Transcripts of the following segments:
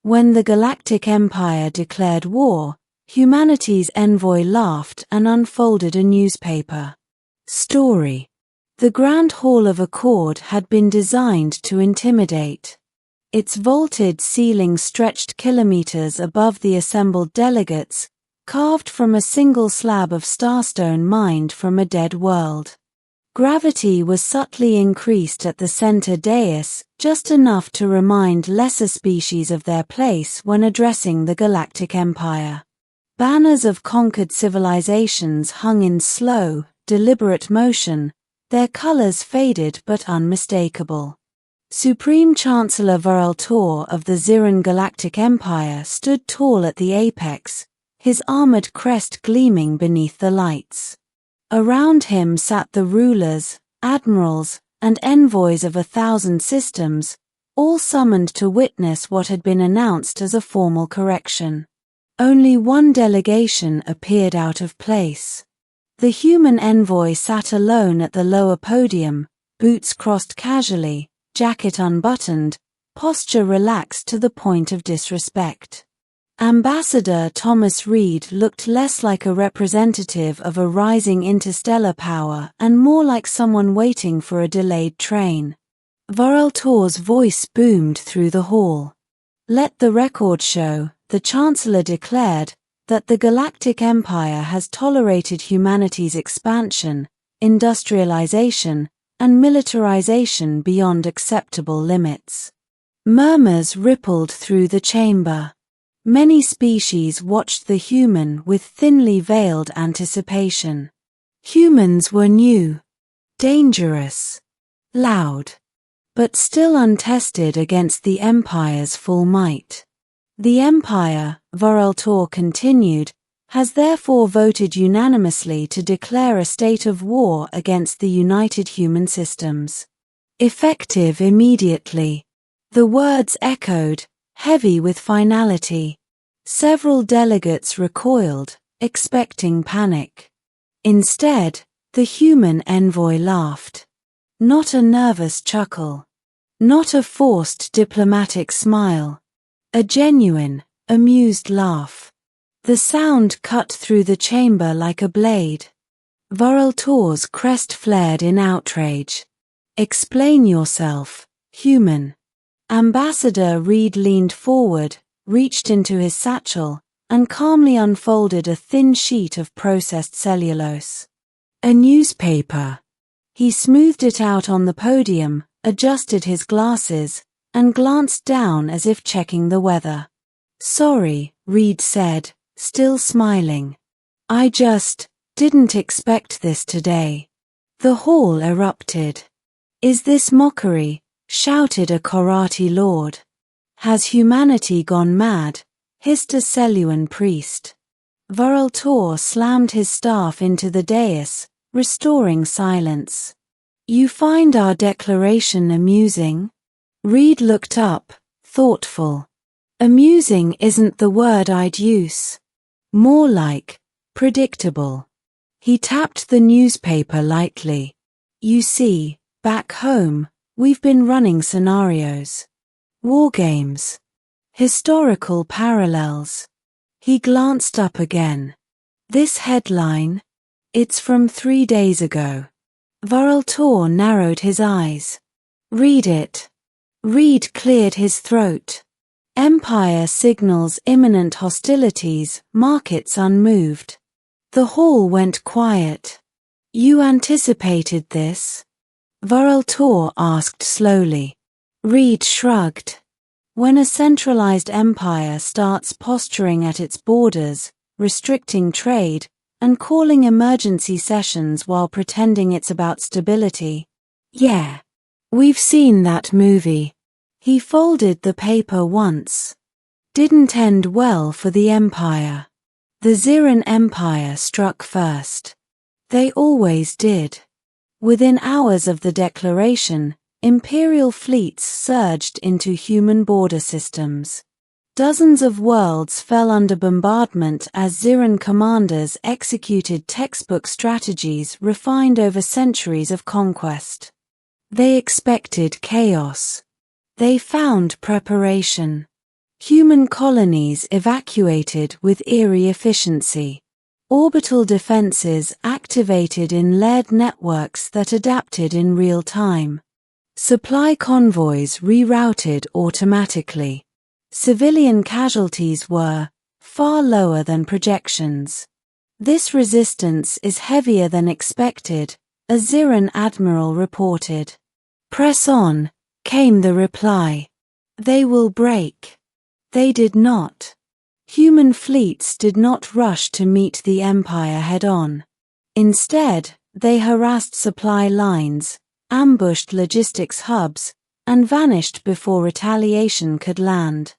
When the Galactic Empire declared war, humanity's envoy laughed and unfolded a newspaper. Story. The Grand Hall of Accord had been designed to intimidate. Its vaulted ceiling stretched kilometers above the assembled delegates, carved from a single slab of starstone mined from a dead world. Gravity was subtly increased at the center dais, just enough to remind lesser species of their place when addressing the Galactic Empire. Banners of conquered civilizations hung in slow, deliberate motion, their colors faded but unmistakable. Supreme Chancellor Varel of the Ziran Galactic Empire stood tall at the apex, his armored crest gleaming beneath the lights. Around him sat the rulers, admirals, and envoys of 1,000 systems, all summoned to witness what had been announced as a formal correction. Only one delegation appeared out of place. The human envoy sat alone at the lower podium, boots crossed casually, jacket unbuttoned, posture relaxed to the point of disrespect. Ambassador Thomas Reed looked less like a representative of a rising interstellar power and more like someone waiting for a delayed train. Varel's voice boomed through the hall. "Let the record show," the Chancellor declared, "that the Galactic Empire has tolerated humanity's expansion, industrialization, and militarization beyond acceptable limits." Murmurs rippled through the chamber. Many species watched the human with thinly veiled anticipation. Humans were new, dangerous, loud, but still untested against the Empire's full might. The Empire, Varel continued, has therefore voted unanimously to declare a state of war against the united human systems. Effective immediately. The words echoed, heavy with finality. Several delegates recoiled, expecting panic. Instead, the human envoy laughed. Not a nervous chuckle. Not a forced diplomatic smile. A genuine, amused laugh. The sound cut through the chamber like a blade. Varel's crest flared in outrage. "Explain yourself, human." Ambassador Reed leaned forward, reached into his satchel, and calmly unfolded a thin sheet of processed cellulose. A newspaper. He smoothed it out on the podium, adjusted his glasses, and glanced down as if checking the weather. "Sorry," Reed said, still smiling. "I just didn't expect this today." The hall erupted. "Is this mockery?" shouted a karate lord. "Has humanity gone mad?" hissed a Seleuan priest. Varel slammed his staff into the dais, restoring silence. "You find our declaration amusing?" Reed looked up, thoughtful. "Amusing isn't the word I'd use. More like predictable." He tapped the newspaper lightly. "You see, back home, we've been running scenarios. War games. Historical parallels." He glanced up again. "This headline? It's from 3 days ago." Varel narrowed his eyes. "Read it." Reed cleared his throat. "Empire signals imminent hostilities, markets unmoved." The hall went quiet. "You anticipated this?" Varel asked slowly. Reed shrugged. "When a centralized empire starts posturing at its borders, restricting trade, and calling emergency sessions while pretending it's about stability. Yeah. We've seen that movie." He folded the paper once. "Didn't end well for the empire. The Ziran Empire struck first. They always did. Within hours of the declaration, imperial fleets surged into human border systems. Dozens of worlds fell under bombardment as Ziran commanders executed textbook strategies refined over centuries of conquest. They expected chaos. They found preparation. Human colonies evacuated with eerie efficiency. Orbital defenses activated in layered networks that adapted in real time. Supply convoys rerouted automatically. Civilian casualties were far lower than projections. This resistance is heavier than expected, a Ziran admiral reported. Press on, came the reply. They will break. They did not. Human fleets did not rush to meet the Empire head-on. Instead, they harassed supply lines, ambushed logistics hubs, and vanished before retaliation could land.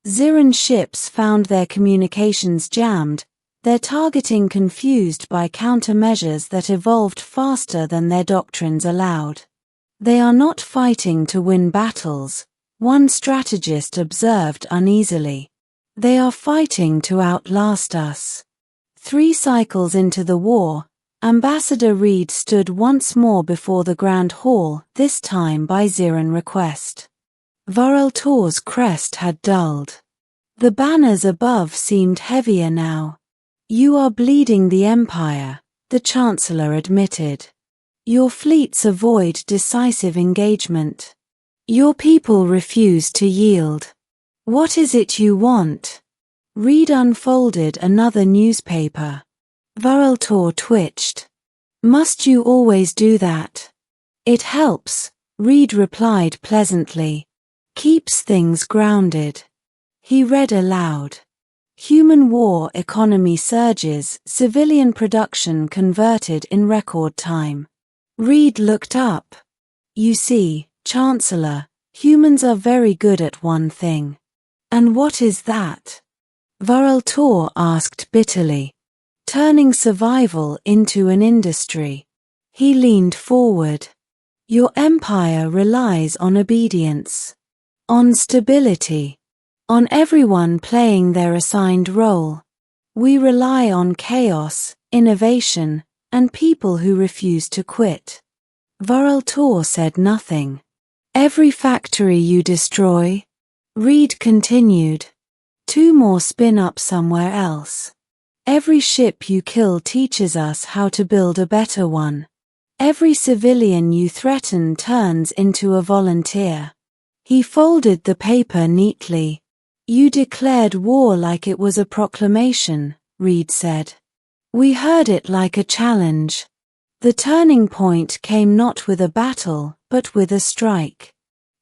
Ziran ships found their communications jammed, their targeting confused by countermeasures that evolved faster than their doctrines allowed. They are not fighting to win battles, one strategist observed uneasily. They are fighting to outlast us. 3 cycles into the war, Ambassador Reed stood once more before the Grand Hall, this time by Ziran request. Vareltor's crest had dulled. The banners above seemed heavier now. You are bleeding the Empire, the Chancellor admitted. Your fleets avoid decisive engagement. Your people refuse to yield. What is it you want? Reed unfolded another newspaper. Vareltor twitched. Must you always do that? It helps, Reed replied pleasantly. Keeps things grounded. He read aloud. Human war economy surges, civilian production converted in record time. Reed looked up. You see, Chancellor, humans are very good at one thing. And what is that? Vareltor asked bitterly. Turning survival into an industry. He leaned forward. Your empire relies on obedience. On stability. On everyone playing their assigned role. We rely on chaos, innovation, and people who refuse to quit. Vareltor said nothing. Every factory you destroy, Reed continued. 2 more spin up somewhere else. Every ship you kill teaches us how to build a better one. Every civilian you threaten turns into a volunteer. He folded the paper neatly. You declared war like it was a proclamation, Reed said. We heard it like a challenge. The turning point came not with a battle, but with a strike.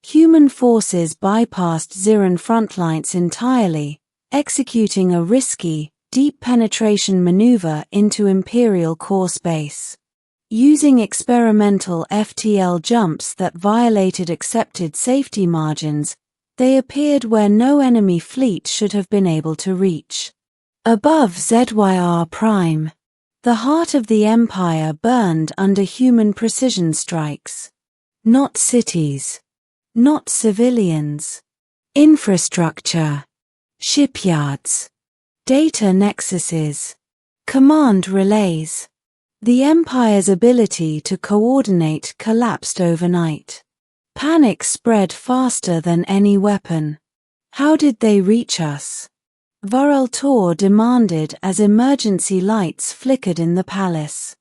Human forces bypassed Ziran frontlines entirely, executing a risky, deep penetration maneuver into Imperial core space. Using experimental FTL jumps that violated accepted safety margins, they appeared where no enemy fleet should have been able to reach. Above ZYR Prime, the heart of the Empire burned under human precision strikes. Not cities. Not civilians. Infrastructure. Shipyards. Data nexuses. Command relays. The Empire's ability to coordinate collapsed overnight. Panic spread faster than any weapon. How did they reach us? Vareltor demanded as emergency lights flickered in the palace.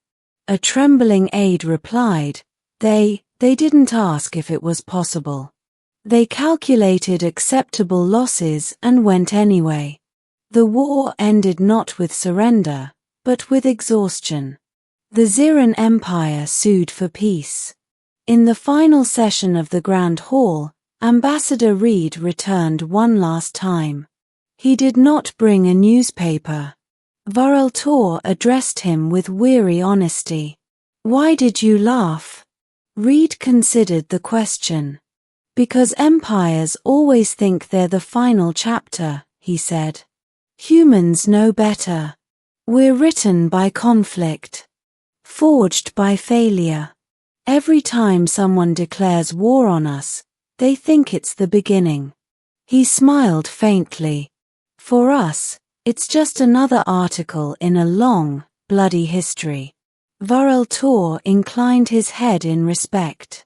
A trembling aide replied, They didn't ask if it was possible. They calculated acceptable losses and went anyway. The war ended not with surrender, but with exhaustion. The Ziran Empire sued for peace. In the final session of the Grand Hall, Ambassador Reed returned one last time. He did not bring a newspaper. Vareltor addressed him with weary honesty. Why did you laugh? Reed considered the question. Because empires always think they're the final chapter, he said. Humans know better. We're written by conflict. Forged by failure. Every time someone declares war on us, they think it's the beginning. He smiled faintly. For us, it's just another article in a long, bloody history. Vareltor inclined his head in respect.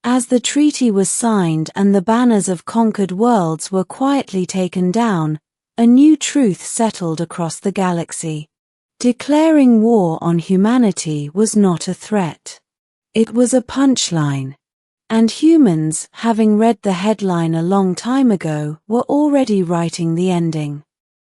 As the treaty was signed and the banners of conquered worlds were quietly taken down, a new truth settled across the galaxy. Declaring war on humanity was not a threat. It was a punchline. And humans, having read the headline a long time ago, were already writing the ending.